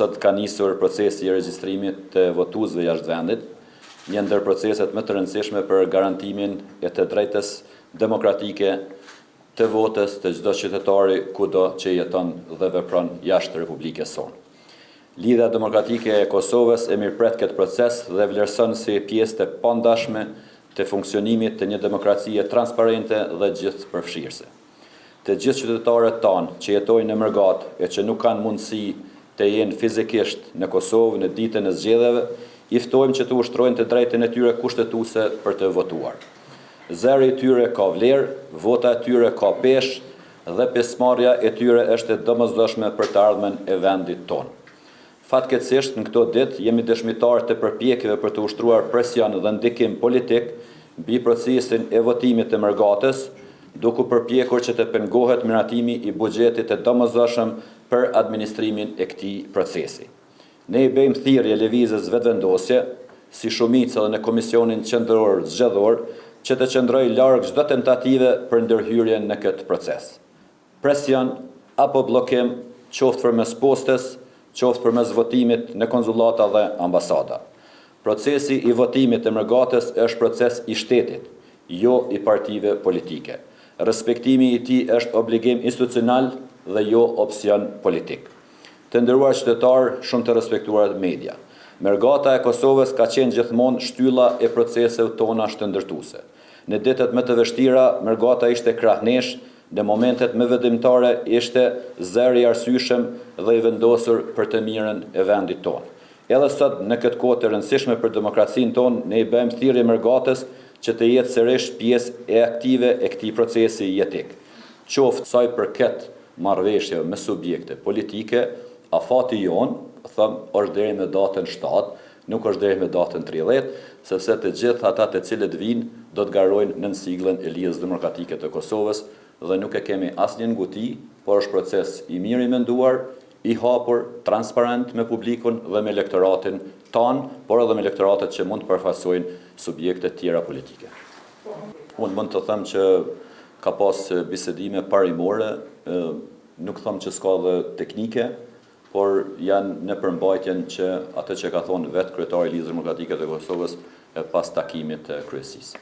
sot ka nisur procesi i regjistrimit të votuesve jashtë vendit, një ndër proceset më të rëndësishme për garantimin e të drejtës demokratike të votës të çdo qytetari kudo që jeton dhe vepron jashtë Republikës sonë. Lidhja Demokratike e Kosovës e mirëpret këtë proces dhe vlerëson si pjesë të pandashme të funksionimit të një demokracie transparente dhe gjithëpërfshirëse. Të gjithë qytetarët tanë që jetojnë në Mërgat e që nuk kanë mundësi të jenë fizikisht në Kosovë në ditën e zgjedhjeve, i ftojmë që të ushtrojnë të drejtën e tyre kushtetuese për të votuar. Zëri i tyre ka vlerë, vota e tyre ka peshë dhe pjesëmarrja e tyre është e domosdoshme për të ardhmen e vendit tonë. Fatkeqësisht në këto ditë jemi dëshmitar të përpjekjeve për të ushtruar presion dhe ndikim politik mbi procesin e votimit të Mërgatës, duke përpjekur që të pengohet miratimi i buxhetit të domosdoshëm për administrimin e këtij procesi. Ne i bëjmë thirrje lëvizjes vetëvendosje, si shumica dhe në Komisionin Qendror Zgjedhor, që të qëndrojë larg çdo tentative për ndërhyrje në këtë proces. Presion apo bllokim, qoftë përmes postës, qoftë përmes votimit në konzulata dhe ambasada. Procesi i votimit të Mërgatës është proces i shtetit, jo i partive politike. Respektimi i tij është obligim institucional dhe jo opsion politik. Të nderuar qytetarë, shumë të respektuar media, Mërgata e Kosovës ka qenë gjithmonë shtylla e proceseve tona shëndërtuese. Në ditët më të vështira, Mërgata ishte krahnesh, në momentet më vendimtare ishte zëri i arsyeshëm dhe i vendosur për të mirën e vendit tonë. Edhe sot në këtë kohë të rëndësishme për demokracinë tonë, ne i bëjmë thirrje Mërgatës që të jetë sërish pjesë e aktive e këtij procesi jetik. Qoftë sa i përket marrëveshjeve me subjekte politike, afati jon, është deri me datën 7, nuk është deri me datën 30, sepse të gjithë ata të cilët vinë do të garojnë nën siglën e Lidhjes Demokratike të Kosovës dhe nuk e kemi asnjë nguti, por është proces i mirë i menduar, i hapur, transparent me publikun dhe me elektoratin tanë, por edhe me elektoratet që mund të përfaqësojnë subjekte tjera politike. Unë mund të them që ka pas bisedime parimore, nuk them që s'ka dhe teknike, por janë në përmbajtjen që atë që ka thonë vetë kryetari i Lidhjes Demokratike të Kosovës pas takimit të kryesisë.